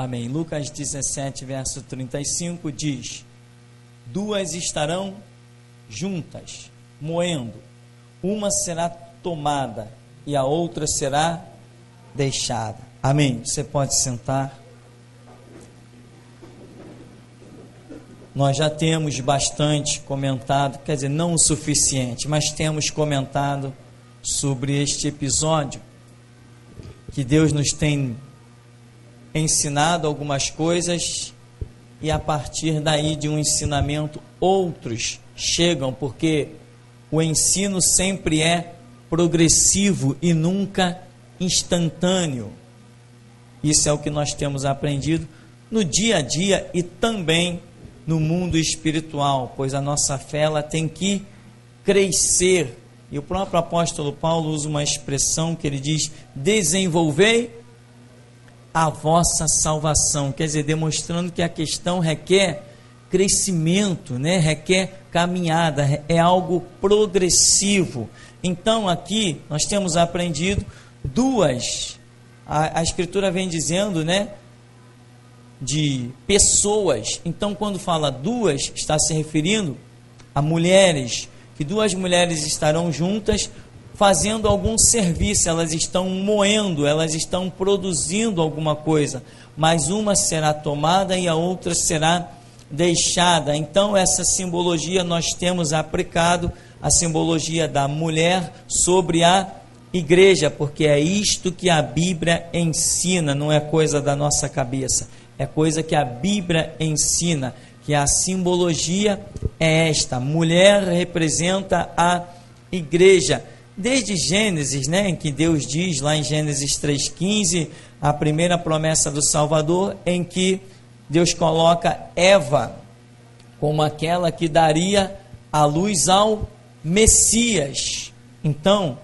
Amém. Lucas 17, verso 35 diz: duas estarão juntas, moendo, uma será tomada e a outra será deixada. Amém. Você pode sentar. Nós já temos bastante comentado, quer dizer, não o suficiente, mas temos comentado sobre este episódio, que Deus nos tem ensinado algumas coisas e a partir daí de um ensinamento outros chegam, porque o ensino sempre é progressivo e nunca instantâneo. Isso é o que nós temos aprendido no dia a dia e também no mundo espiritual, pois a nossa fé ela tem que crescer. E o próprio apóstolo Paulo usa uma expressão que ele diz: desenvolvei a vossa salvação, quer dizer, demonstrando que a questão requer crescimento, né? Requer caminhada, é algo progressivo. Então aqui nós temos aprendido a Escritura vem dizendo, né, de pessoas. Então quando fala duas, está se referindo a mulheres, que duas mulheres estarão juntas fazendo algum serviço, elas estão moendo, elas estão produzindo alguma coisa, mas uma será tomada e a outra será deixada. Então essa simbologia nós temos aplicado, a simbologia da mulher sobre a igreja, porque é isto que a Bíblia ensina, não é coisa da nossa cabeça, é coisa que a Bíblia ensina, que a simbologia é esta: mulher representa a igreja. Desde Gênesis, né, em que Deus diz lá em Gênesis 3,15, a primeira promessa do Salvador, em que Deus coloca Eva como aquela que daria a luz ao Messias. Então,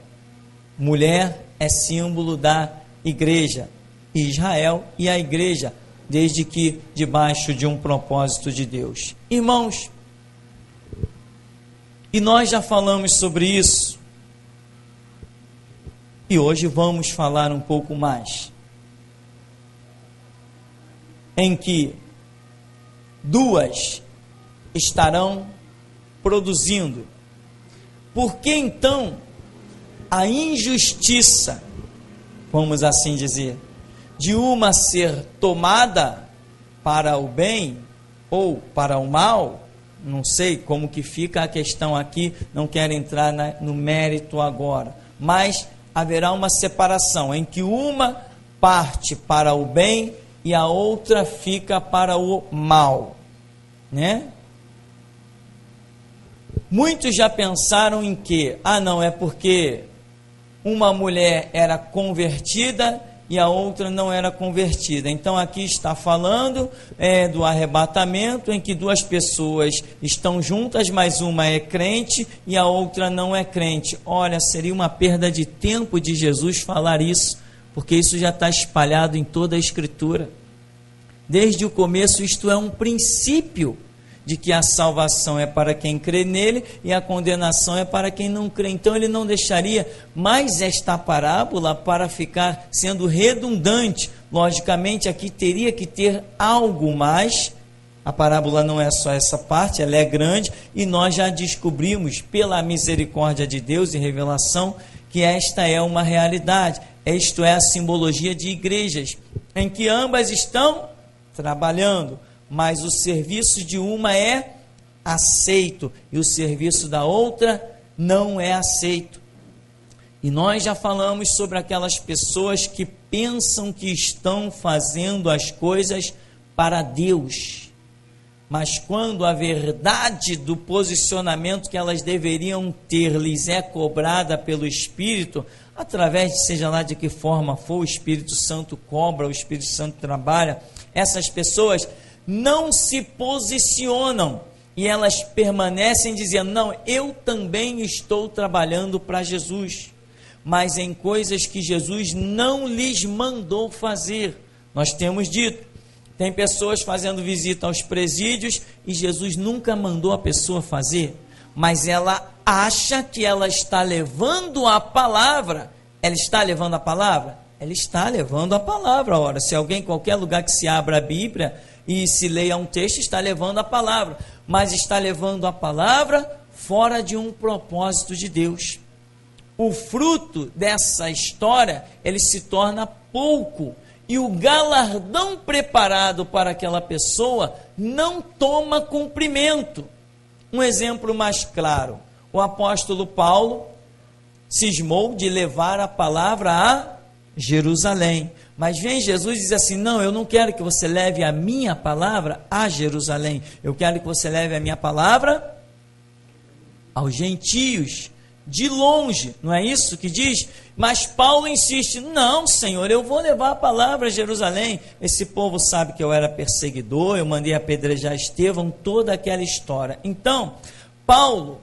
mulher é símbolo da igreja, Israel e a igreja, desde que debaixo de um propósito de Deus. Irmãos, e nós já falamos sobre isso, e hoje vamos falar um pouco mais, em que duas estarão produzindo. Por que então a injustiça, vamos assim dizer, de uma ser tomada para o bem ou para o mal? Não sei como que fica a questão aqui, não quero entrar no mérito agora, mas haverá uma separação em que uma parte para o bem e a outra fica para o mal, né? Muitos já pensaram em que, não, é porque uma mulher era convertida e a outra não era convertida. Então aqui está falando do arrebatamento, em que duas pessoas estão juntas, mas uma é crente e a outra não é crente. Olha, seria uma perda de tempo de Jesus falar isso, porque isso já está espalhado em toda a Escritura. Desde o começo, isto é um princípio de que a salvação é para quem crê nele e a condenação é para quem não crê. Então ele não deixaria mais esta parábola para ficar sendo redundante. Logicamente aqui teria que ter algo mais. A parábola não é só essa parte, ela é grande, e nós já descobrimos pela misericórdia de Deus e revelação que esta é uma realidade. Isto é a simbologia de igrejas, em que ambas estão trabalhando, mas o serviço de uma é aceito e o serviço da outra não é aceito. E nós já falamos sobre aquelas pessoas que pensam que estão fazendo as coisas para Deus, mas quando a verdade do posicionamento que elas deveriam ter lhes é cobrada pelo Espírito, através de seja lá de que forma for, o Espírito Santo cobra, o Espírito Santo trabalha, essas pessoas não se posicionam e elas permanecem dizendo: não, eu também estou trabalhando para Jesus, mas em coisas que Jesus não lhes mandou fazer. Nós temos dito, tem pessoas fazendo visita aos presídios e Jesus nunca mandou a pessoa fazer, mas ela acha que ela está levando a palavra. Ela está levando a palavra? Ela está levando a palavra. Ora, se alguém, em qualquer lugar que se abra a Bíblia e se leia um texto, está levando a palavra, mas está levando a palavra fora de um propósito de Deus. O fruto dessa história, ele se torna pouco, e o galardão preparado para aquela pessoa não toma cumprimento. Um exemplo mais claro, o apóstolo Paulo cismou de levar a palavra a Jerusalém, mas vem Jesus e diz assim: não, eu não quero que você leve a minha palavra a Jerusalém, eu quero que você leve a minha palavra aos gentios, de longe, não é isso que diz? Mas Paulo insiste: não, Senhor, eu vou levar a palavra a Jerusalém. Esse povo sabe que eu era perseguidor, eu mandei apedrejar Estevão, toda aquela história. Então, Paulo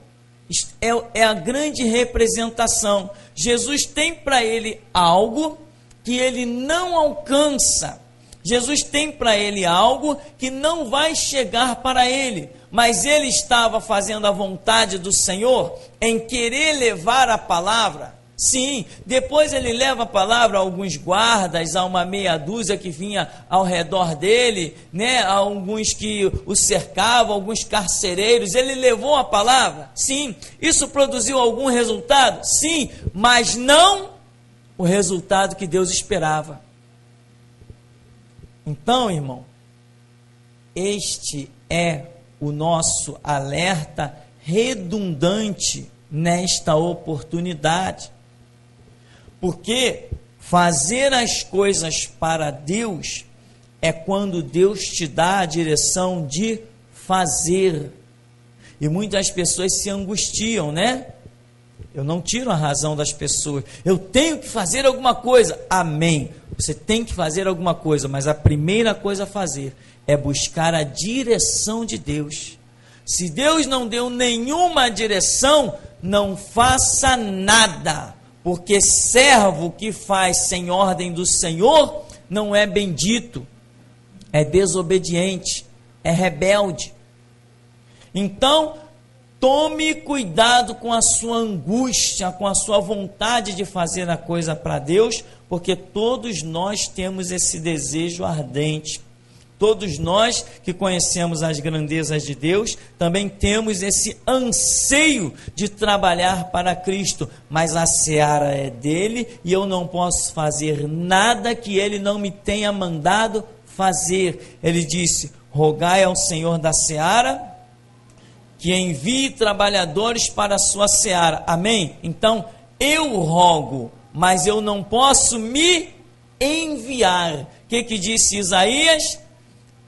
é a grande representação. Jesus tem para ele algo que ele não alcança. Jesus tem para ele algo que não vai chegar para ele, mas ele estava fazendo a vontade do Senhor em querer levar a palavra. Sim, depois ele leva a palavra a alguns guardas, a uma meia dúzia que vinha ao redor dele, né? A alguns que o cercavam, alguns carcereiros. Ele levou a palavra? Sim. Isso produziu algum resultado? Sim, mas não o resultado que Deus esperava. Então, irmão, este é o nosso alerta redundante nesta oportunidade. Porque fazer as coisas para Deus é quando Deus te dá a direção de fazer. E muitas pessoas se angustiam, né? Eu não tiro a razão das pessoas. Eu tenho que fazer alguma coisa. Amém. Você tem que fazer alguma coisa, mas a primeira coisa a fazer é buscar a direção de Deus. Se Deus não deu nenhuma direção, não faça nada, porque servo que faz sem ordem do Senhor não é bendito, é desobediente, é rebelde. Então, tome cuidado com a sua angústia, com a sua vontade de fazer a coisa para Deus, porque todos nós temos esse desejo ardente. Todos nós que conhecemos as grandezas de Deus, também temos esse anseio de trabalhar para Cristo, mas a seara é dele e eu não posso fazer nada que ele não me tenha mandado fazer. Ele disse: rogai ao Senhor da seara que envie trabalhadores para a sua seara. Amém? Então, eu rogo, mas eu não posso me enviar. O que disse Isaías?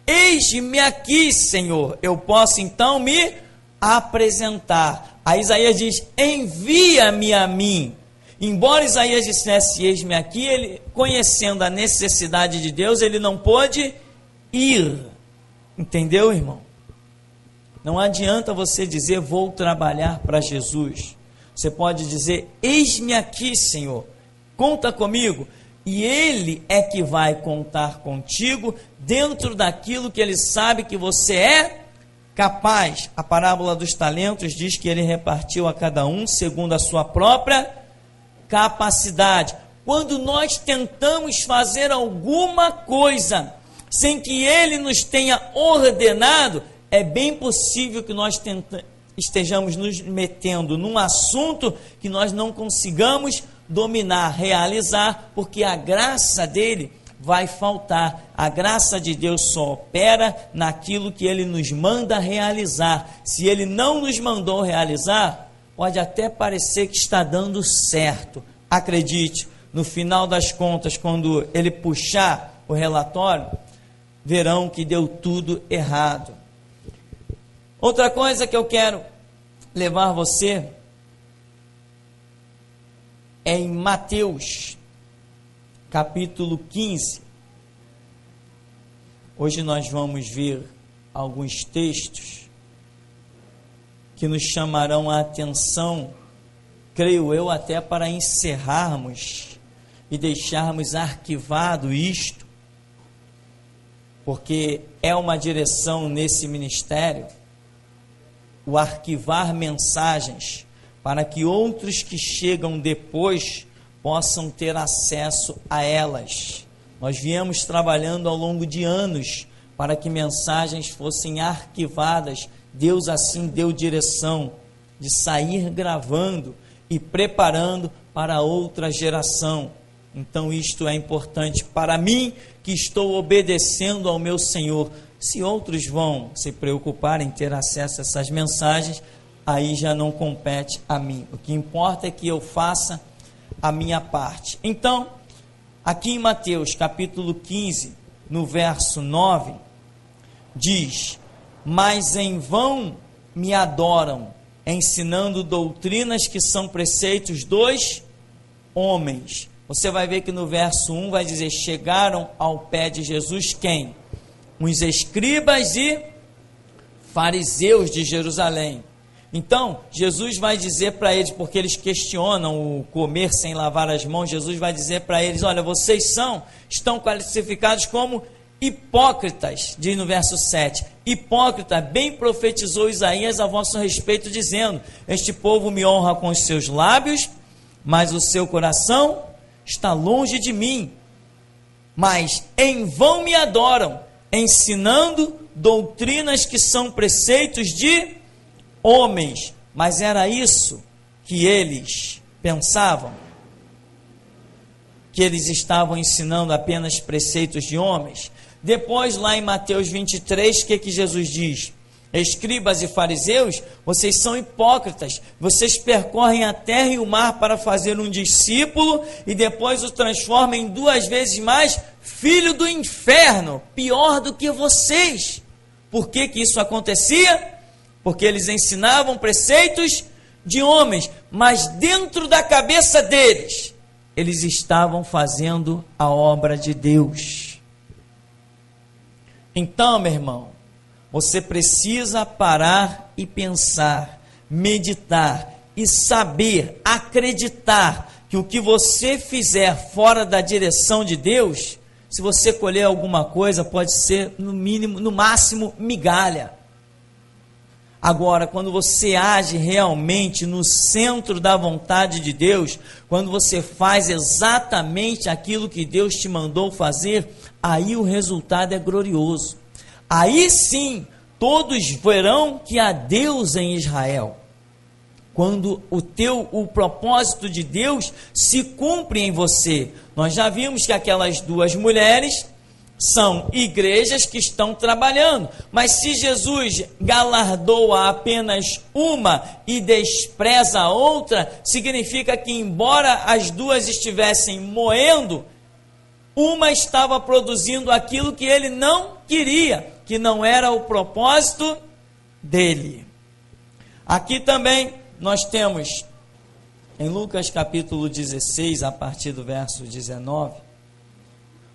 Eis-me aqui, Senhor. Eu posso então me apresentar. Aí Isaías diz: envia-me a mim. Embora Isaías dissesse eis-me aqui, ele, conhecendo a necessidade de Deus, ele não pôde ir. Entendeu, irmão? Não adianta você dizer vou trabalhar para Jesus. Você pode dizer eis-me aqui, Senhor, conta comigo. E Ele é que vai contar contigo dentro daquilo que Ele sabe que você é capaz. A parábola dos talentos diz que Ele repartiu a cada um segundo a sua própria capacidade. Quando nós tentamos fazer alguma coisa sem que Ele nos tenha ordenado, é bem possível que nós estejamos nos metendo num assunto que nós não consigamos dominar, realizar, porque a graça dele vai faltar. A graça de Deus só opera naquilo que ele nos manda realizar. Se ele não nos mandou realizar, pode até parecer que está dando certo. Acredite, no final das contas, quando ele puxar o relatório, verão que deu tudo errado. Outra coisa que eu quero levar você é em Mateus, capítulo 15. Hoje nós vamos ver alguns textos que nos chamarão a atenção, creio eu, até para encerrarmos e deixarmos arquivado isto, porque é uma direção nesse ministério, o arquivar mensagens, para que outros que chegam depois possam ter acesso a elas. Nós viemos trabalhando ao longo de anos para que mensagens fossem arquivadas. Deus assim deu direção de sair gravando e preparando para outra geração. Então isto é importante para mim, que estou obedecendo ao meu Senhor. Se outros vão se preocupar em ter acesso a essas mensagens, aí já não compete a mim. O que importa é que eu faça a minha parte. Então, aqui em Mateus capítulo 15, no verso 9, diz: mas em vão me adoram, ensinando doutrinas que são preceitos dos homens. Você vai ver que no verso 1 vai dizer: chegaram ao pé de Jesus quem? Os escribas e fariseus de Jerusalém. Então, Jesus vai dizer para eles, porque eles questionam o comer sem lavar as mãos, Jesus vai dizer para eles: olha, vocês estão classificados como hipócritas, diz no verso 7. Hipócrita, bem profetizou Isaías a vosso respeito, dizendo: este povo me honra com os seus lábios, mas o seu coração está longe de mim. Mas em vão me adoram, ensinando doutrinas que são preceitos de homens. Mas era isso que eles pensavam? Que eles estavam ensinando apenas preceitos de homens? Depois, lá em Mateus 23, o que Jesus diz? Escribas e fariseus, vocês são hipócritas, vocês percorrem a terra e o mar para fazer um discípulo e depois o transformam em 2 vezes mais filho do inferno, pior do que vocês. Por que isso acontecia? Porque eles ensinavam preceitos de homens, mas dentro da cabeça deles, eles estavam fazendo a obra de Deus. Então, meu irmão, você precisa parar e pensar, meditar e saber, acreditar que o que você fizer fora da direção de Deus, se você colher alguma coisa, pode ser no mínimo, no máximo, migalha. Agora, quando você age realmente no centro da vontade de Deus, quando você faz exatamente aquilo que Deus te mandou fazer, aí o resultado é glorioso. Aí sim, todos verão que há Deus em Israel. Quando o propósito de Deus se cumpre em você. Nós já vimos que aquelas 2 mulheres são igrejas que estão trabalhando. Mas se Jesus galardoa apenas uma e despreza a outra, significa que embora as 2 estivessem moendo, uma estava produzindo aquilo que ele não queria, que não era o propósito dele. Aqui também nós temos, em Lucas capítulo 16, a partir do verso 19,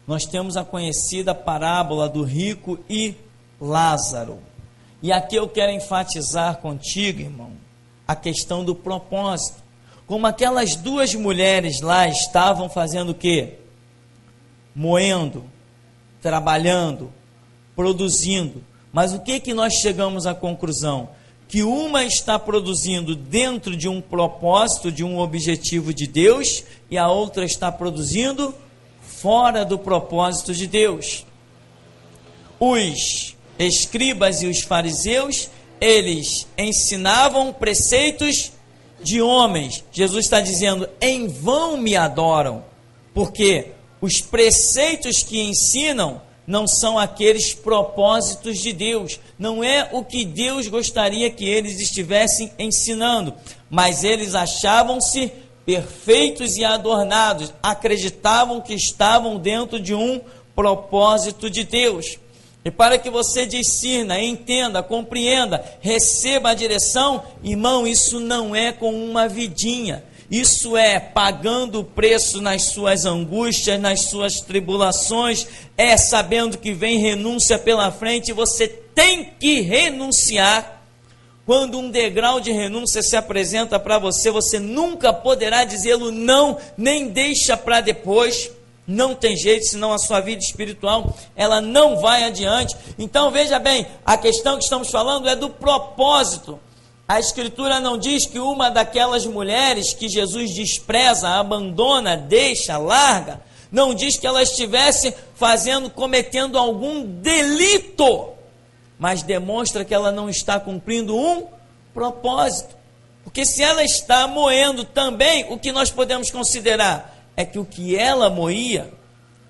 nós temos a conhecida parábola do rico e Lázaro. E aqui eu quero enfatizar contigo, irmão, a questão do propósito. Como aquelas 2 mulheres lá estavam fazendo o quê? Moendo, trabalhando, produzindo. Mas o que nós chegamos à conclusão? Que uma está produzindo dentro de um propósito, de um objetivo de Deus, e a outra está produzindo fora do propósito de Deus. Os escribas e os fariseus, eles ensinavam preceitos de homens. Jesus está dizendo: em vão me adoram, porque os preceitos que ensinam não são aqueles propósitos de Deus, não é o que Deus gostaria que eles estivessem ensinando, mas eles achavam-se perfeitos e adornados, acreditavam que estavam dentro de um propósito de Deus. E para que você discirna, entenda, compreenda, receba a direção, irmão, isso não é com uma vidinha. Isso é pagando o preço nas suas angústias, nas suas tribulações, é sabendo que vem renúncia pela frente e você tem que renunciar. Quando um degrau de renúncia se apresenta para você, você nunca poderá dizê-lo não, nem deixa para depois. Não tem jeito, senão a sua vida espiritual, ela não vai adiante. Então veja bem, a questão que estamos falando é do propósito. A Escritura não diz que uma daquelas mulheres que Jesus despreza, abandona, deixa, larga, não diz que ela estivesse cometendo algum delito, mas demonstra que ela não está cumprindo um propósito. Porque se ela está moendo também, o que nós podemos considerar é que o que ela moía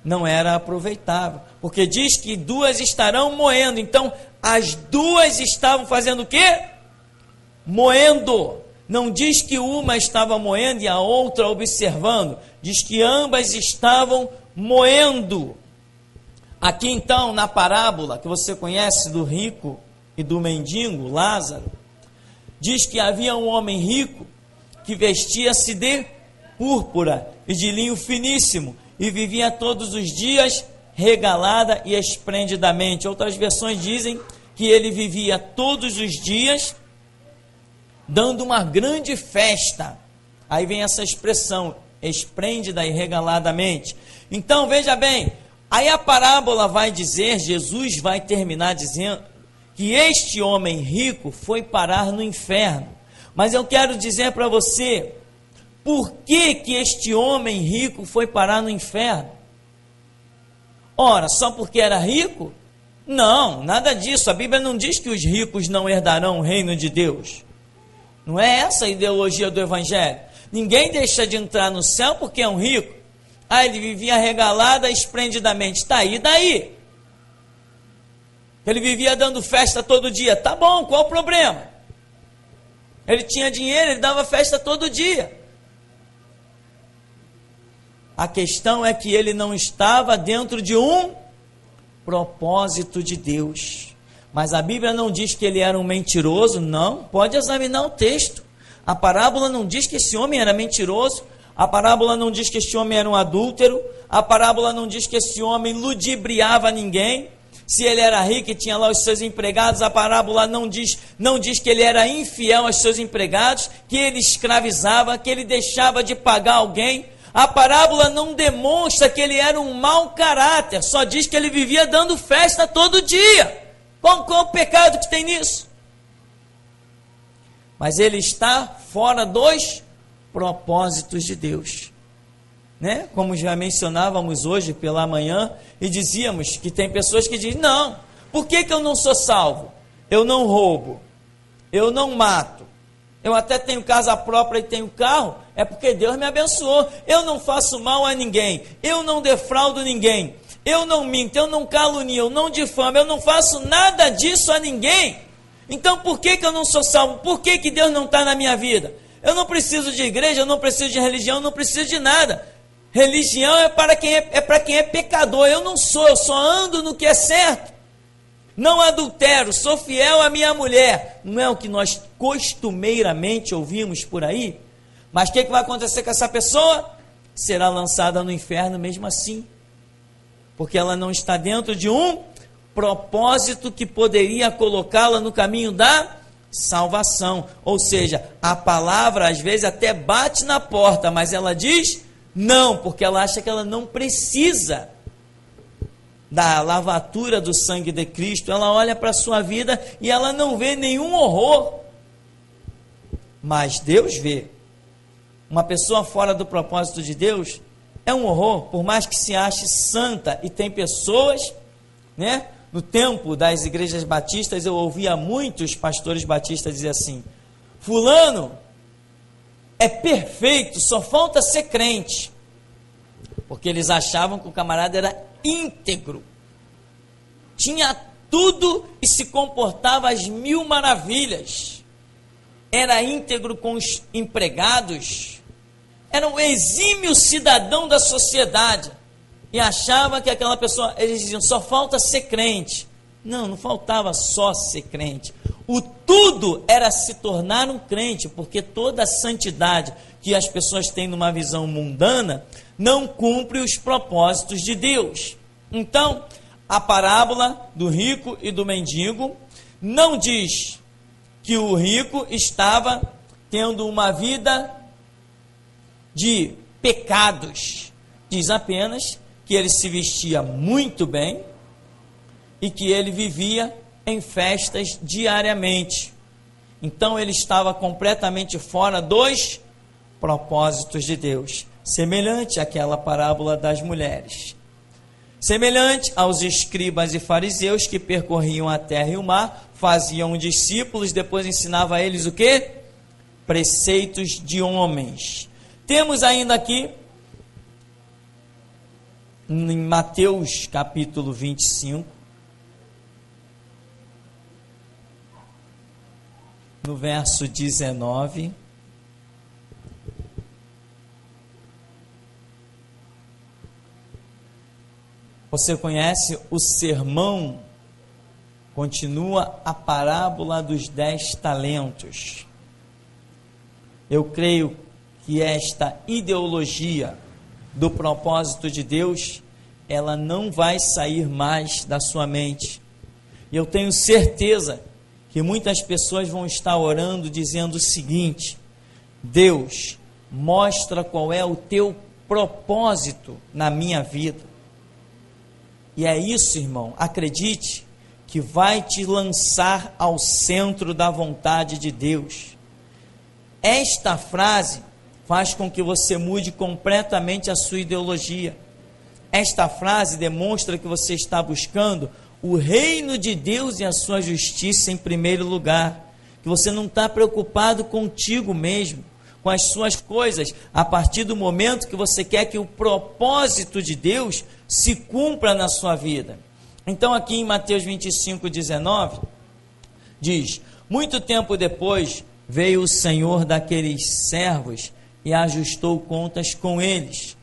não era aproveitável. Porque diz que duas estarão moendo. Então, as duas estavam fazendo o quê? Moendo. Não diz que uma estava moendo e a outra observando. Diz que ambas estavam moendo. Aqui então, na parábola que você conhece do rico e do mendigo, Lázaro, diz que havia um homem rico que vestia-se de púrpura e de linho finíssimo e vivia todos os dias regalada e esplendidamente. Outras versões dizem que ele vivia todos os dias dando uma grande festa. Aí vem essa expressão, esplêndida e regaladamente. Então, veja bem, aí a parábola vai dizer, Jesus vai terminar dizendo que este homem rico foi parar no inferno. Mas eu quero dizer para você, por que este homem rico foi parar no inferno? Ora, só porque era rico? Não, nada disso. A Bíblia não diz que os ricos não herdarão o reino de Deus. Não é essa a ideologia do Evangelho. Ninguém deixa de entrar no céu porque é um rico. Ah, ele vivia regalada esplendidamente. Está aí, daí? Ele vivia dando festa todo dia. Tá bom, qual o problema? Ele tinha dinheiro, ele dava festa todo dia. A questão é que ele não estava dentro de um propósito de Deus. Mas a Bíblia não diz que ele era um mentiroso, não. Pode examinar o texto. A parábola não diz que esse homem era mentiroso. A parábola não diz que esse homem era um adúltero. A parábola não diz que esse homem ludibriava ninguém. Se ele era rico e tinha lá os seus empregados, a parábola não diz que ele era infiel aos seus empregados, que ele escravizava, que ele deixava de pagar alguém. A parábola não demonstra que ele era um mau caráter, só diz que ele vivia dando festa todo dia. Qual o pecado que tem nisso? Mas ele está fora dos propósitos de Deus, né? Como já mencionávamos hoje pela manhã, e dizíamos que tem pessoas que dizem, não, por que eu não sou salvo? Eu não roubo, eu não mato, eu até tenho casa própria e tenho carro, é porque Deus me abençoou, eu não faço mal a ninguém, eu não defraudo ninguém, eu não minto, eu não calunio, eu não difamo, eu não faço nada disso a ninguém. Então por que eu não sou salvo? Por que Deus não está na minha vida? Eu não preciso de igreja, eu não preciso de religião, eu não preciso de nada. Religião é para quem é pecador, eu não sou, eu só ando no que é certo. Não adultero, sou fiel à minha mulher. Não é o que nós costumeiramente ouvimos por aí? Mas o que vai acontecer com essa pessoa? Será lançada no inferno mesmo assim. Porque ela não está dentro de um propósito que poderia colocá-la no caminho da salvação. Ou seja, a palavra às vezes até bate na porta, mas ela diz não, porque ela acha que ela não precisa da lavatura do sangue de Cristo. Ela olha para a sua vida e ela não vê nenhum horror. Mas Deus vê. Uma pessoa fora do propósito de Deus é um horror, por mais que se ache santa. E tem pessoas, né? No tempo das igrejas batistas, eu ouvia muitos pastores batistas dizer assim, fulano é perfeito, só falta ser crente. Porque eles achavam que o camarada era íntegro, tinha tudo e se comportava às mil maravilhas, era íntegro com os empregados, era um exímio cidadão da sociedade, e achava que aquela pessoa, eles diziam, só falta ser crente. Não, não faltava só ser crente, o tudo era se tornar um crente, porque toda a santidade que as pessoas têm numa visão mundana, não cumpre os propósitos de Deus. Então, a parábola do rico e do mendigo não diz que o rico estava tendo uma vida de pecados, diz apenas que ele se vestia muito bem e que ele vivia em festas diariamente. Então ele estava completamente fora dos propósitos de Deus, semelhante àquela parábola das mulheres. Semelhante aos escribas e fariseus que percorriam a terra e o mar, faziam discípulos, depois ensinava a eles o quê? Preceitos de homens. Temos ainda aqui, em Mateus capítulo 25, no verso 19, você conhece o sermão, continua a parábola dos 10 talentos. Eu creio que esta ideologia do propósito de Deus, ela não vai sair mais da sua mente. E eu tenho certeza que muitas pessoas vão estar orando dizendo o seguinte: Deus, mostra qual é o teu propósito na minha vida. E é isso, irmão, acredite, que vai te lançar ao centro da vontade de Deus. Esta frase faz com que você mude completamente a sua ideologia. Esta frase demonstra que você está buscando o reino de Deus e a sua justiça em primeiro lugar. Que você não está preocupado contigo mesmo, com as suas coisas, a partir do momento que você quer que o propósito de Deus se cumpra na sua vida. Então aqui em Mateus 25, 19, diz: muito tempo depois veio o Senhor daqueles servos e ajustou contas com eles.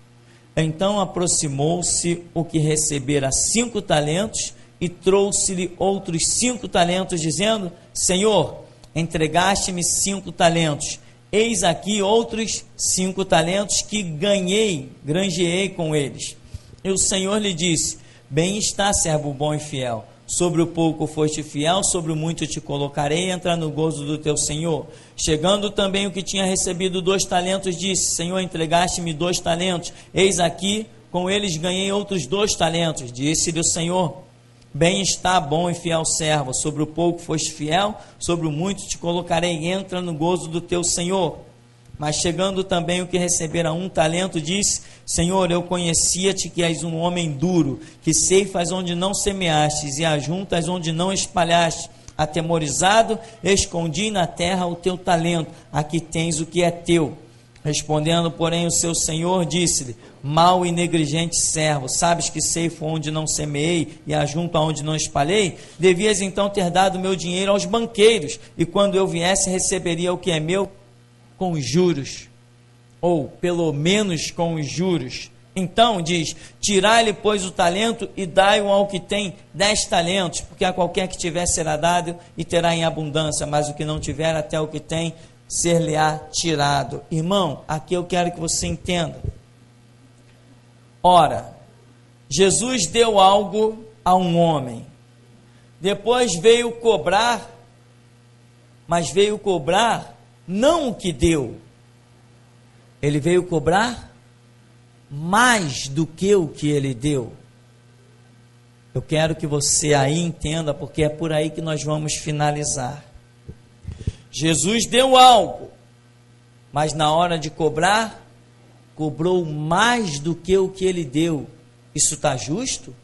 Então aproximou-se o que recebera 5 talentos e trouxe-lhe outros 5 talentos, dizendo: Senhor, entregaste-me 5 talentos, eis aqui outros 5 talentos que granjeei com eles. E o Senhor lhe disse: bem está, servo bom e fiel, sobre o pouco foste fiel, sobre o muito te colocarei, entra no gozo do teu Senhor. Chegando também o que tinha recebido 2 talentos, disse: Senhor, entregaste-me 2 talentos, eis aqui, com eles ganhei outros 2 talentos. Disse-lhe o Senhor: bem está, bom e fiel servo, sobre o pouco foste fiel, sobre o muito te colocarei, entra no gozo do teu Senhor. Mas chegando também o que recebera 1 talento, disse: Senhor, eu conhecia-te que és um homem duro, que ceifas onde não semeastes e ajuntas onde não espalhaste. Atemorizado, escondi na terra o teu talento, aqui tens o que é teu. Respondendo, porém, o seu senhor disse-lhe: mau e negligente servo, sabes que ceifo onde não semeei e ajunto aonde não espalhei? Devias então ter dado meu dinheiro aos banqueiros, e quando eu viesse receberia o que é meu com os juros, ou pelo menos com os juros. Então diz: tirai-lhe, pois, o talento e dai-o ao que tem 10 talentos, porque a qualquer que tiver será dado e terá em abundância, mas o que não tiver, até o que tem ser-lhe-á tirado. Irmão, aqui eu quero que você entenda. Ora, Jesus deu algo a um homem, depois veio cobrar, mas veio cobrar não o que deu, ele veio cobrar mais do que o que ele deu. Eu quero que você aí entenda, porque é por aí que nós vamos finalizar. Jesus deu algo, mas na hora de cobrar, cobrou mais do que o que ele deu. Isso está justo?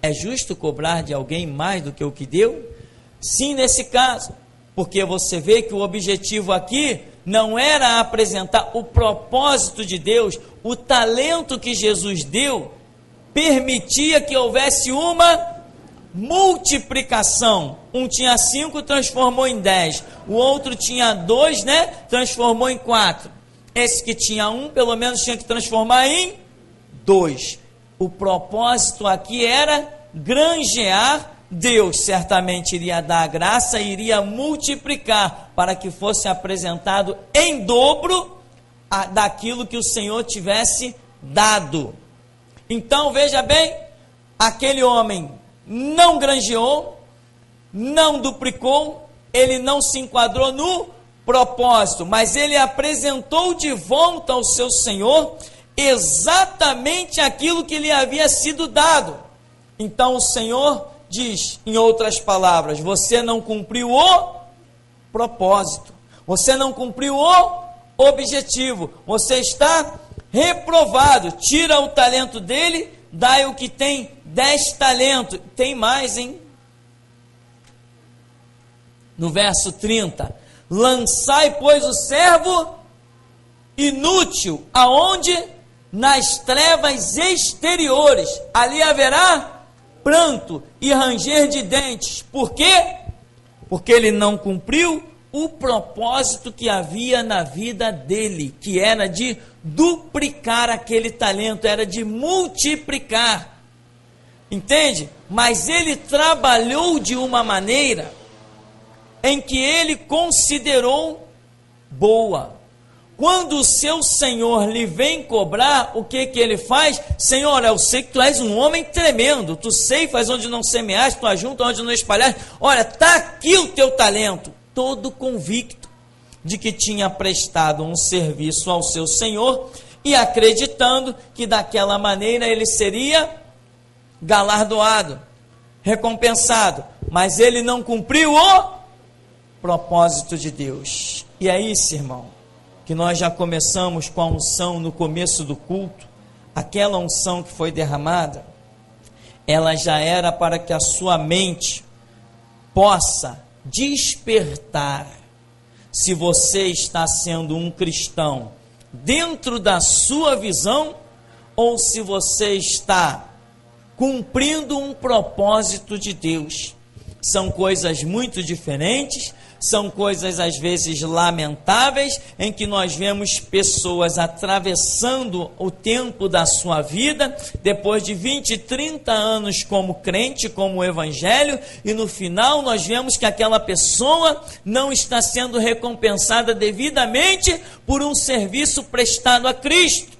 É justo cobrar de alguém mais do que o que deu? Sim, nesse caso, porque você vê que o objetivo aqui não era apresentar o propósito de Deus. O talento que Jesus deu permitia que houvesse uma multiplicação. Um tinha 5, transformou em 10. O outro tinha 2, transformou em 4. Esse que tinha 1, pelo menos tinha que transformar em 2. O propósito aqui era granjear. Deus certamente iria dar a graça e iria multiplicar para que fosse apresentado em dobro daquilo que o Senhor tivesse dado. Então veja bem, aquele homem não granjeou, não duplicou, ele não se enquadrou no propósito, mas ele apresentou de volta ao seu Senhor exatamente aquilo que lhe havia sido dado. Então o Senhor diz, em outras palavras: você não cumpriu o propósito. Você não cumpriu o objetivo. Você está reprovado. Tira o talento dele, dai o que tem 10 talentos. Tem mais, hein? No verso 30. Lançai, pois, o servo inútil, aonde? Nas trevas exteriores. Ali haverá pranto e ranger de dentes. Por quê? Porque ele não cumpriu o propósito que havia na vida dele, que era de duplicar aquele talento, era de multiplicar. Entende? Mas ele trabalhou de uma maneira em que ele considerou boa. Quando o seu Senhor lhe vem cobrar, o que ele faz? Senhor, eu sei que tu és um homem tremendo, tu ceifas onde não semeaste, tu ajuntas onde não espalhaste, olha, está aqui o teu talento. Todo convicto de que tinha prestado um serviço ao seu Senhor e acreditando que daquela maneira ele seria galardoado, recompensado, mas ele não cumpriu o propósito de Deus. E é isso, irmão, que nós já começamos com a unção no começo do culto. Aquela unção que foi derramada, ela já era para que a sua mente possa despertar se você está sendo um cristão dentro da sua visão ou se você está cumprindo um propósito de Deus. São coisas muito diferentes. São coisas às vezes lamentáveis, em que nós vemos pessoas atravessando o tempo da sua vida, depois de 20, 30 anos como crente, como evangelho, e no final nós vemos que aquela pessoa não está sendo recompensada devidamente por um serviço prestado a Cristo.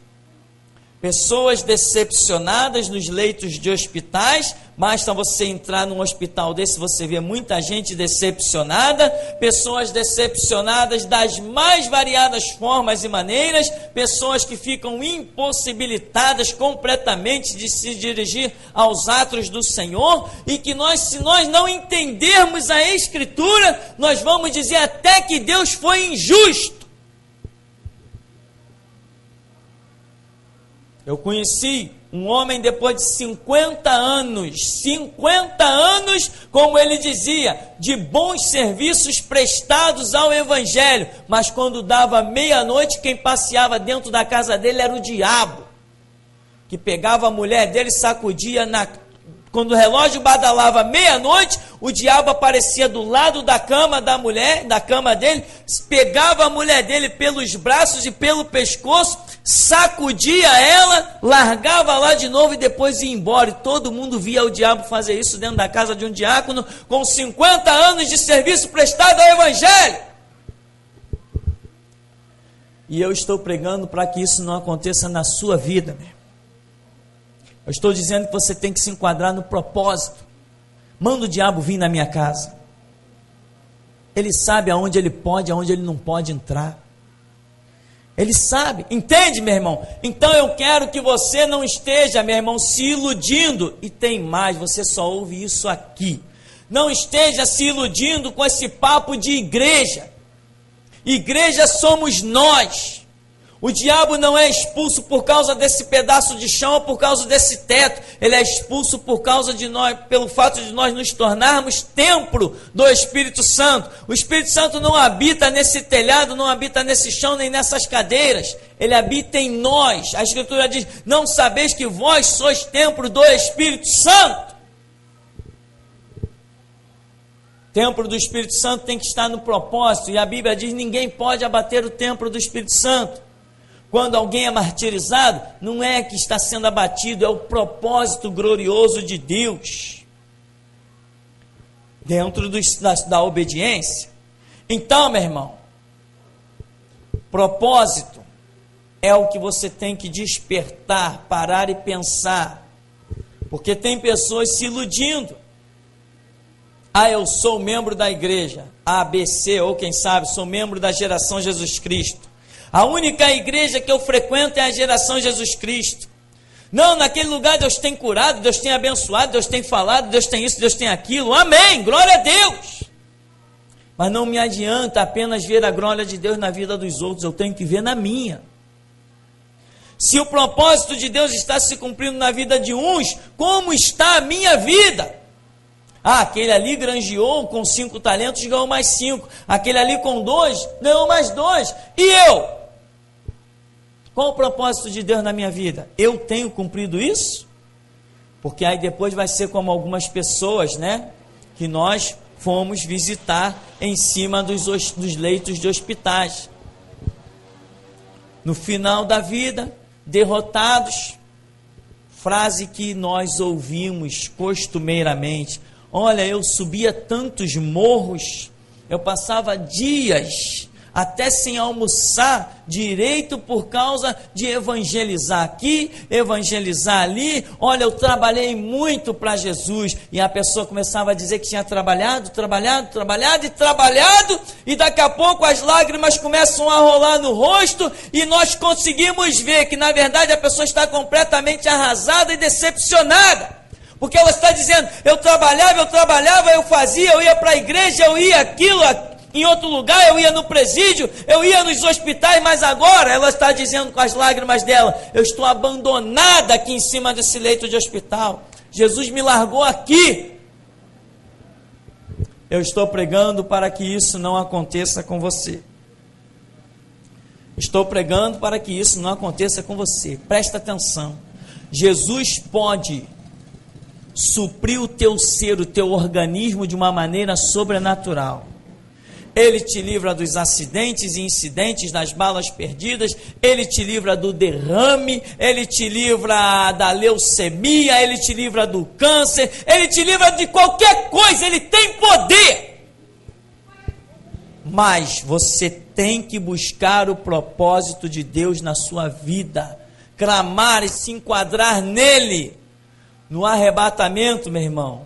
Pessoas decepcionadas nos leitos de hospitais, basta você entrar num hospital desse, você vê muita gente decepcionada, pessoas decepcionadas das mais variadas formas e maneiras, pessoas que ficam impossibilitadas completamente de se dirigir aos atos do Senhor, e que se nós não entendermos a Escritura, nós vamos dizer até que Deus foi injusto. Eu conheci um homem depois de 50 anos, como ele dizia, de bons serviços prestados ao Evangelho, mas quando dava meia-noite, quem passeava dentro da casa dele era o diabo, que pegava a mulher dele e sacudia quando o relógio badalava meia-noite, o diabo aparecia do lado da cama da mulher, da cama dele, pegava a mulher dele pelos braços e pelo pescoço, sacudia ela, largava lá de novo e depois ia embora. E todo mundo via o diabo fazer isso dentro da casa de um diácono com 50 anos de serviço prestado ao Evangelho. E eu estou pregando para que isso não aconteça na sua vida, meu. Eu estou dizendo que você tem que se enquadrar no propósito. Manda o diabo vir na minha casa. Ele sabe aonde ele pode, aonde ele não pode entrar. Ele sabe, entende, meu irmão? Então eu quero que você não esteja, meu irmão, se iludindo. E tem mais, você só ouve isso aqui. Não esteja se iludindo com esse papo de igreja. Igreja somos nós. O diabo não é expulso por causa desse pedaço de chão ou por causa desse teto. Ele é expulso por causa de nós, pelo fato de nós nos tornarmos templo do Espírito Santo. O Espírito Santo não habita nesse telhado, não habita nesse chão, nem nessas cadeiras. Ele habita em nós. A Escritura diz: não sabeis que vós sois templo do Espírito Santo? Templo do Espírito Santo tem que estar no propósito. E a Bíblia diz: ninguém pode abater o templo do Espírito Santo. Quando alguém é martirizado, não é que está sendo abatido, é o propósito glorioso de Deus, dentro da obediência. Então, meu irmão, propósito é o que você tem que despertar, parar e pensar, porque tem pessoas se iludindo. Eu sou membro da igreja ABC, ou quem sabe, sou membro da geração Jesus Cristo. A única igreja que eu frequento é a geração Jesus Cristo. Não, naquele lugar Deus tem curado, Deus tem abençoado, Deus tem falado, Deus tem isso, Deus tem aquilo. Amém, glória a Deus. Mas não me adianta apenas ver a glória de Deus na vida dos outros, eu tenho que ver na minha. Se o propósito de Deus está se cumprindo na vida de uns, como está a minha vida? Ah, aquele ali granjeou com 5 talentos, ganhou mais 5. Aquele ali com 2, ganhou mais 2. E eu? Qual o propósito de Deus na minha vida? Eu tenho cumprido isso? Porque aí depois vai ser como algumas pessoas, né? Que nós fomos visitar em cima dos leitos de hospitais. No final da vida, derrotados, frase que nós ouvimos costumeiramente: olha, eu subia tantos morros, eu passava dias até sem almoçar direito por causa de evangelizar aqui, evangelizar ali. Olha, eu trabalhei muito para Jesus. E a pessoa começava a dizer que tinha trabalhado, e daqui a pouco as lágrimas começam a rolar no rosto, e nós conseguimos ver que na verdade a pessoa está completamente arrasada e decepcionada. Porque ela está dizendo: eu trabalhava, eu fazia, eu ia para a igreja, eu ia aquilo, em outro lugar, eu ia no presídio, eu ia nos hospitais, mas agora ela está dizendo com as lágrimas dela: eu estou abandonada aqui em cima desse leito de hospital. Jesus me largou aqui. Eu estou pregando para que isso não aconteça com você. Estou pregando para que isso não aconteça com você. Presta atenção. Jesus pode suprir o teu ser, o teu organismo de uma maneira sobrenatural. Ele te livra dos acidentes e incidentes, das balas perdidas, ele te livra do derrame, ele te livra da leucemia, ele te livra do câncer, ele te livra de qualquer coisa, ele tem poder. Mas você tem que buscar o propósito de Deus na sua vida, clamar e se enquadrar nele. No arrebatamento, meu irmão,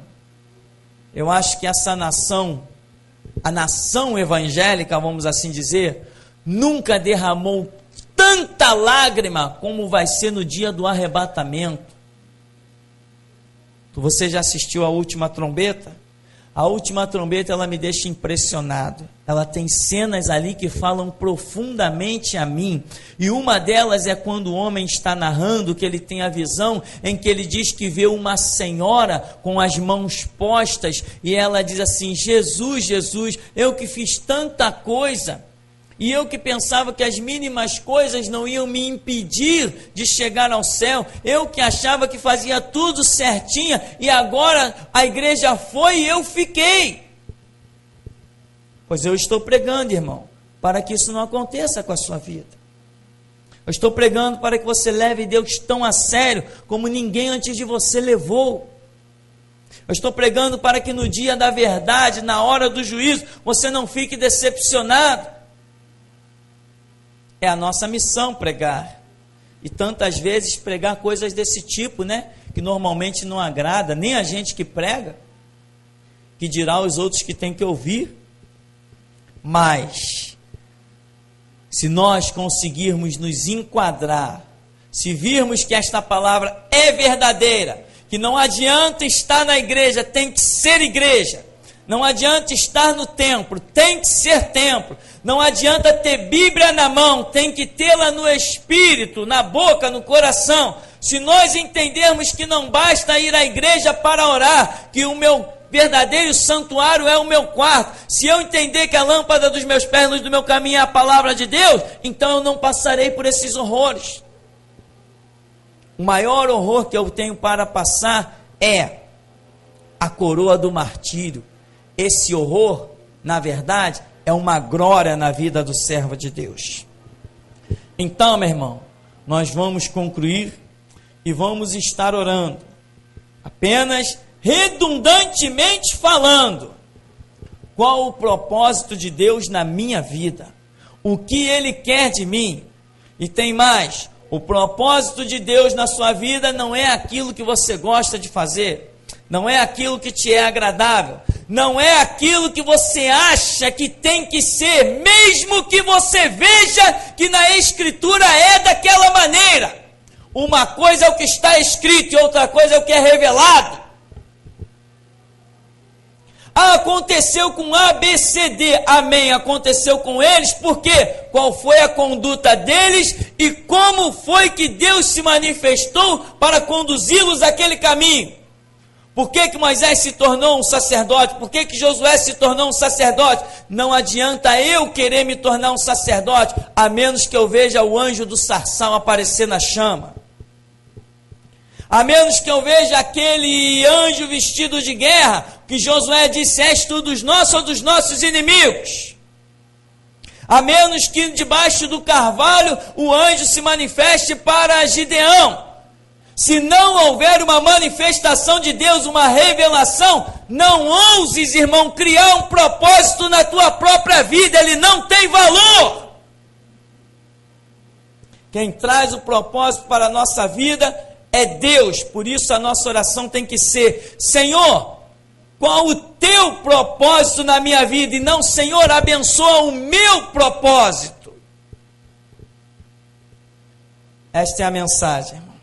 eu acho que essa nação, a nação evangélica, vamos assim dizer, nunca derramou tanta lágrima como vai ser no dia do arrebatamento. Você já assistiu a última trombeta? A última trombeta, ela me deixa impressionado. Ela tem cenas ali que falam profundamente a mim. E uma delas é quando o homem está narrando, que ele tem a visão em que ele diz que vê uma senhora com as mãos postas, e ela diz assim: Jesus, Jesus, eu que fiz tanta coisa, e eu que pensava que as mínimas coisas não iam me impedir de chegar ao céu, eu que achava que fazia tudo certinho, e agora a igreja foi e eu fiquei. Pois eu estou pregando, irmão, para que isso não aconteça com a sua vida. Eu estou pregando para que você leve Deus tão a sério como ninguém antes de você levou. Eu estou pregando para que no dia da verdade, na hora do juízo, você não fique decepcionado. É a nossa missão pregar. E tantas vezes pregar coisas desse tipo, né? Que normalmente não agrada nem a gente que prega, que dirá aos outros que tem que ouvir. Mas, se nós conseguirmos nos enquadrar, se virmos que esta palavra é verdadeira, que não adianta estar na igreja, tem que ser igreja. Não adianta estar no templo, tem que ser templo. Não adianta ter Bíblia na mão, tem que tê-la no espírito, na boca, no coração. Se nós entendermos que não basta ir à igreja para orar, que o meu verdadeiro santuário é o meu quarto, se eu entender que a lâmpada dos meus pés, luz do meu caminho é a palavra de Deus, então eu não passarei por esses horrores. O maior horror que eu tenho para passar é a coroa do martírio. Esse horror, na verdade, é uma glória na vida do servo de Deus. Então, meu irmão, nós vamos concluir e vamos estar orando, apenas redundantemente falando, qual o propósito de Deus na minha vida, o que Ele quer de mim. E tem mais, o propósito de Deus na sua vida não é aquilo que você gosta de fazer, não é aquilo que te é agradável, não é aquilo que você acha que tem que ser, mesmo que você veja que na Escritura é daquela maneira. Uma coisa é o que está escrito e outra coisa é o que é revelado. Aconteceu com ABCD, amém, aconteceu com eles, porque qual foi a conduta deles e como foi que Deus se manifestou para conduzi-los àquele caminho. Por que que Moisés se tornou um sacerdote? Por que que Josué se tornou um sacerdote? Não adianta eu querer me tornar um sacerdote, a menos que eu veja o anjo do sarção aparecer na chama. A menos que eu veja aquele anjo vestido de guerra, que Josué disse: és tu dos nossos ou dos nossos inimigos? A menos que debaixo do carvalho o anjo se manifeste para Gideão. Se não houver uma manifestação de Deus, uma revelação, não ouses, irmão, criar um propósito na tua própria vida, ele não tem valor. Quem traz o propósito para a nossa vida é Deus. Por isso a nossa oração tem que ser: Senhor, qual o teu propósito na minha vida? E não: Senhor, abençoa o meu propósito. Esta é a mensagem, irmão.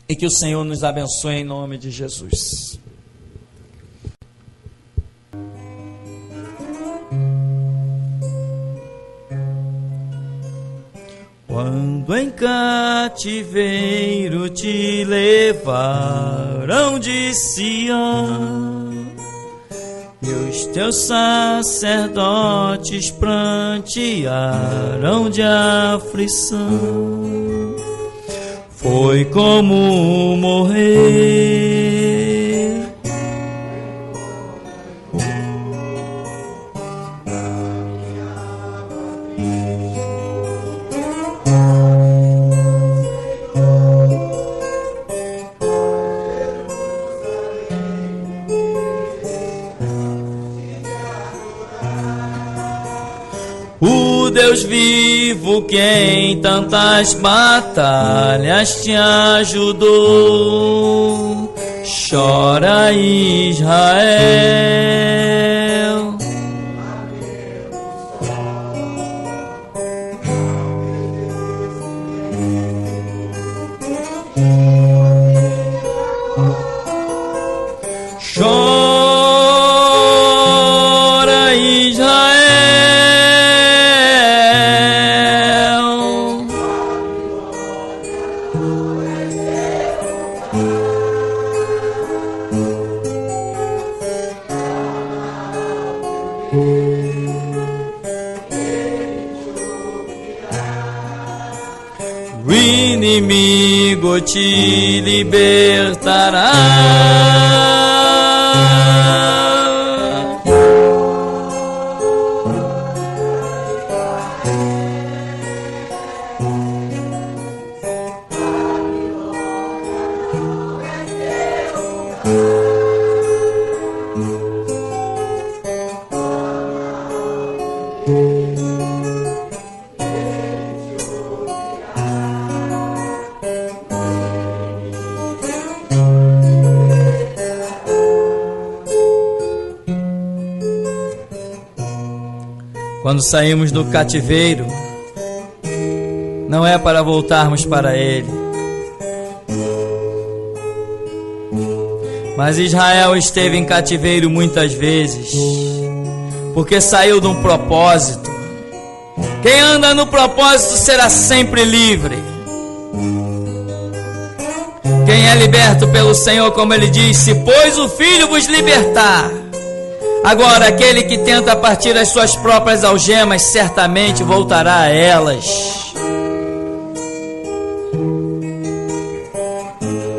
E que o Senhor nos abençoe em nome de Jesus. Quando em cativeiro te levaram de Sião, e os teus sacerdotes prantearam de aflição, foi como morrer. O Deus vivo que em tantas batalhas te ajudou, chora Israel. Chora Israel. O inimigo te libertará. Quando saímos do cativeiro, não é para voltarmos para ele. Mas Israel esteve em cativeiro muitas vezes, porque saiu de um propósito. Quem anda no propósito será sempre livre. Quem é liberto pelo Senhor, como ele diz: se pois o Filho vos libertar. Agora, aquele que tenta partir as suas próprias algemas, certamente voltará a elas.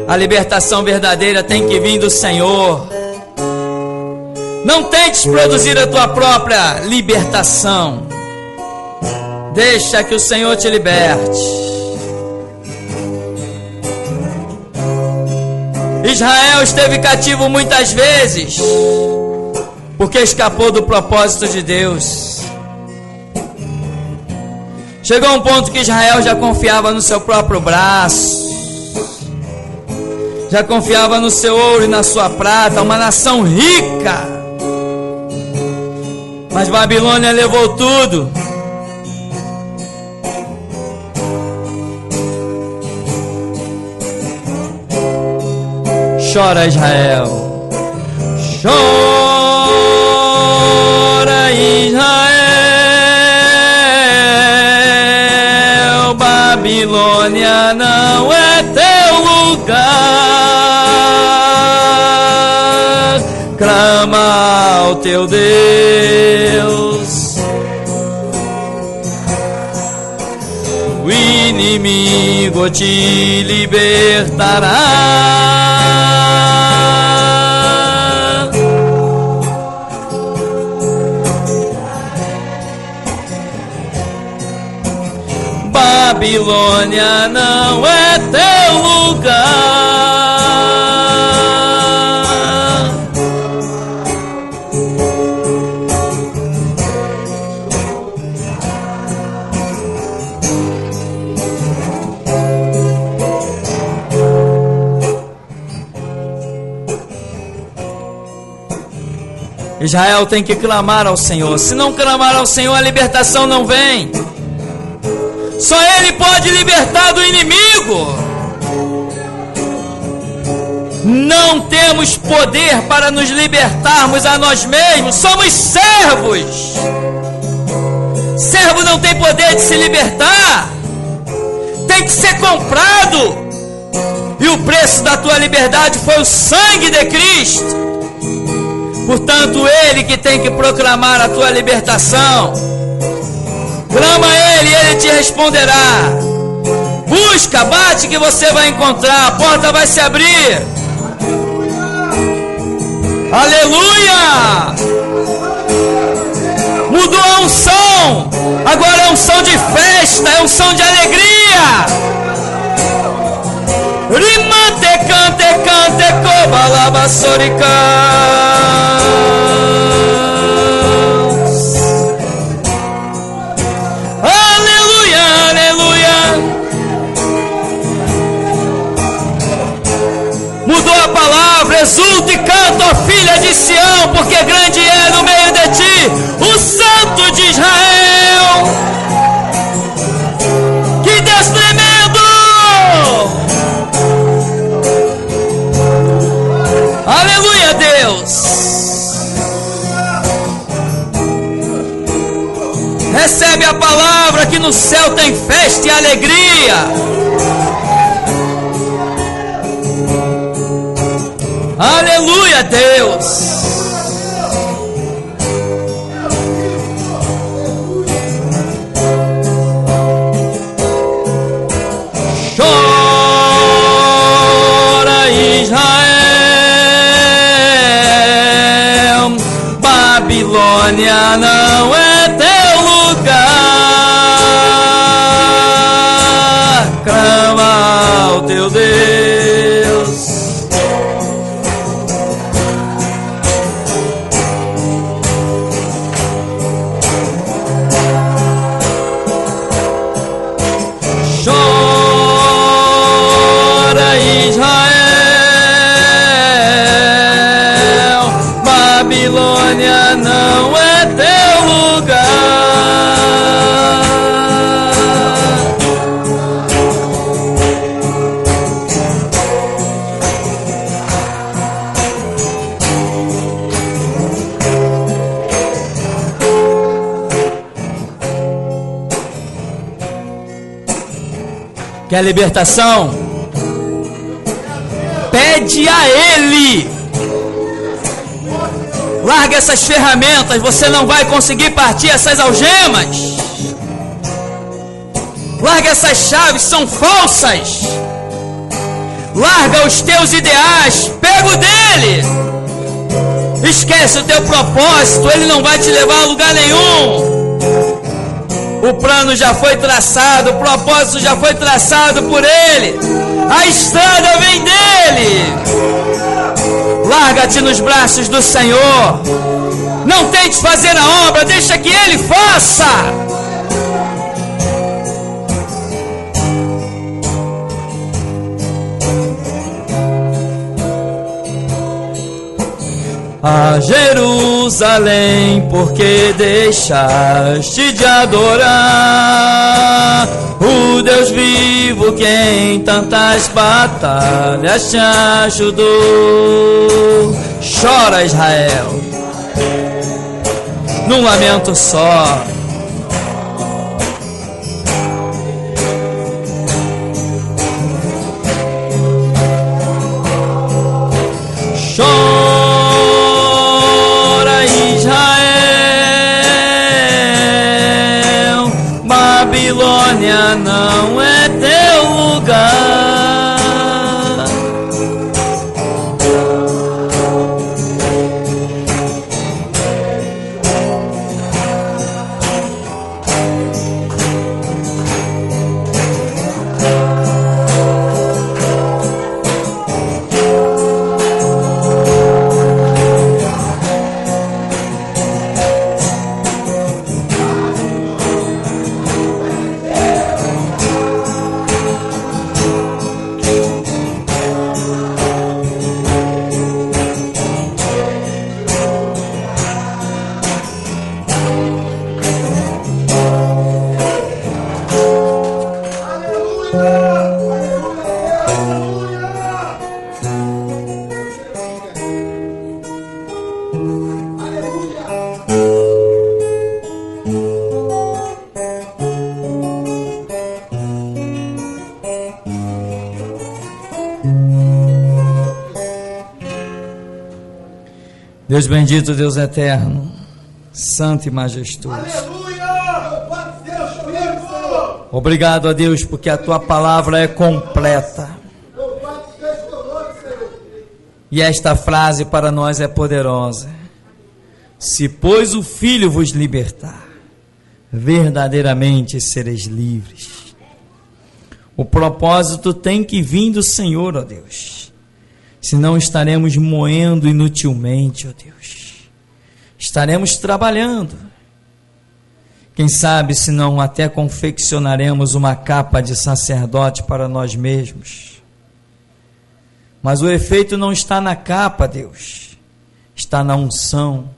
A libertação verdadeira tem que vir do Senhor. Não tentes produzir a tua própria libertação. Deixa que o Senhor te liberte. Israel esteve cativo muitas vezes, porque escapou do propósito de Deus. Chegou um ponto que Israel já confiava no seu próprio braço, já confiava no seu ouro e na sua prata, uma nação rica. Mas Babilônia levou tudo. Chora Israel, chora clama ao teu Deus. O inimigo te libertará. Babilônia não é teu lugar. Israel tem que clamar ao Senhor. Se não clamar ao Senhor, a libertação não vem. Só Ele pode libertar do inimigo. Não temos poder para nos libertarmos a nós mesmos. Somos servos. Servo não tem poder de se libertar. Tem que ser comprado. E o preço da tua liberdade foi o sangue de Cristo. Portanto, Ele que tem que proclamar a tua libertação. Clama a Ele e Ele te responderá. Busca, bate que você vai encontrar. A porta vai se abrir. Aleluia! Mudou a unção. Agora é unção de festa, é unção de alegria. Rimante cante cante cobalabasorica. Aleluia, aleluia. Mudou a palavra, exulta e canta, ó filha de Sião, porque grande é no meio de ti o Santo de Israel. Que Deus tremendo! Aleluia, Deus. Recebe a palavra que no céu tem festa e alegria. Aleluia, Deus. Chora, Israel, Babilônia não é teu lugar. Clama ao teu Deus. Chora, Israel, Babilônia não é teu lugar. Quer libertação? Pede a Ele. Larga essas ferramentas, você não vai conseguir partir essas algemas. Larga essas chaves, são falsas. Larga os teus ideais, pega o dele. Esquece o teu propósito, ele não vai te levar a lugar nenhum. O plano já foi traçado, o propósito já foi traçado por Ele. A estrada vem dEle. Larga-te nos braços do Senhor. Não tente fazer a obra, deixa que Ele faça. A Jerusalém, porque deixaste de adorar o Deus vivo que em tantas batalhas te ajudou. Chora, Israel, num lamento só. Chora, glória não é teu lugar. Deus bendito, Deus eterno, santo e majestoso. Obrigado a Deus, porque a tua palavra é completa. E esta frase para nós é poderosa. Se, pois, o Filho vos libertar, verdadeiramente sereis livres. O propósito tem que vir do Senhor, ó Deus. Senão estaremos moendo inutilmente, ó Deus. Estaremos trabalhando. Quem sabe se não até confeccionaremos uma capa de sacerdote para nós mesmos. Mas o efeito não está na capa, Deus. Está na unção.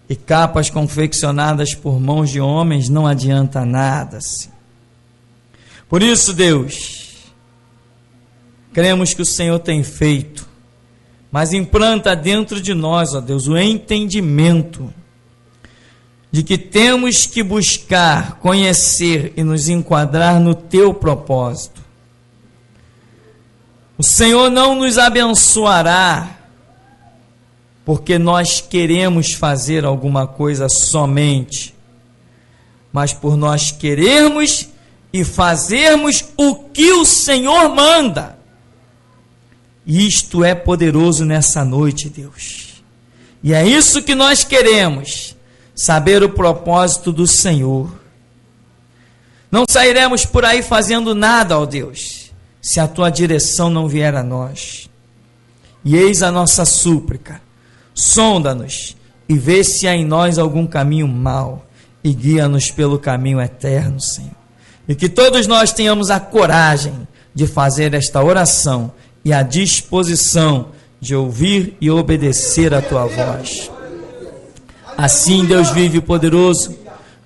E capas confeccionadas por mãos de homens não adianta nada, assim. Por isso, Deus, cremos que o Senhor tem feito, mas implanta dentro de nós, ó Deus, o entendimento de que temos que buscar, conhecer e nos enquadrar no teu propósito. O Senhor não nos abençoará porque nós queremos fazer alguma coisa somente, mas por nós querermos e fazermos o que o Senhor manda. Isto é poderoso nessa noite, Deus. E é isso que nós queremos, saber o propósito do Senhor. Não sairemos por aí fazendo nada, ó Deus, se a tua direção não vier a nós. E eis a nossa súplica: sonda-nos e vê se há em nós algum caminho mau e guia-nos pelo caminho eterno, Senhor. E que todos nós tenhamos a coragem de fazer esta oração e a disposição de ouvir e obedecer a tua voz. Assim, Deus vive e poderoso,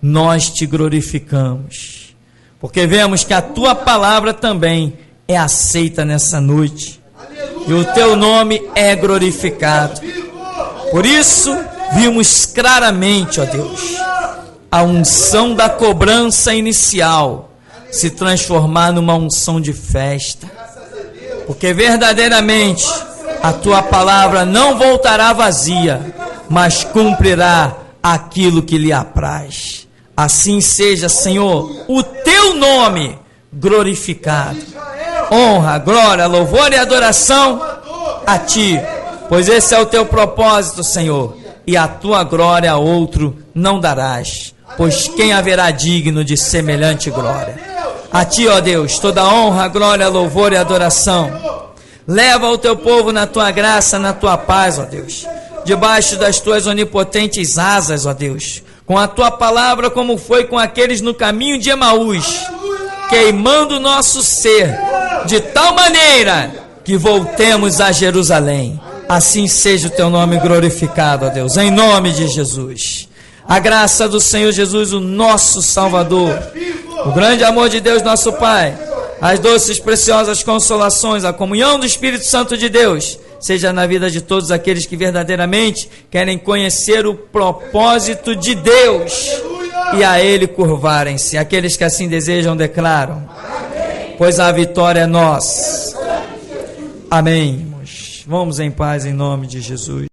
nós te glorificamos, porque vemos que a tua palavra também é aceita nessa noite, e o teu nome é glorificado. Por isso, vimos claramente, ó Deus, a unção da cobrança inicial se transformar numa unção de festa, porque verdadeiramente a tua palavra não voltará vazia, mas cumprirá aquilo que lhe apraz. Assim seja, Senhor, o teu nome glorificado. Honra, glória, louvor e adoração a ti, pois esse é o teu propósito, Senhor, e a tua glória a outro não darás, pois quem haverá digno de semelhante glória? A ti, ó Deus, toda honra, glória, louvor e adoração. Leva o teu povo na tua graça, na tua paz, ó Deus, debaixo das tuas onipotentes asas, ó Deus, com a tua palavra, como foi com aqueles no caminho de Emaús, queimando o nosso ser, de tal maneira que voltemos a Jerusalém. Assim seja o teu nome glorificado, ó Deus, em nome de Jesus. A graça do Senhor Jesus, o nosso Salvador, o grande amor de Deus, nosso Pai, as doces, preciosas consolações, a comunhão do Espírito Santo de Deus, seja na vida de todos aqueles que verdadeiramente querem conhecer o propósito de Deus e a Ele curvarem-se. Aqueles que assim desejam, declaram: pois a vitória é nossa. Amém. Vamos em paz em nome de Jesus.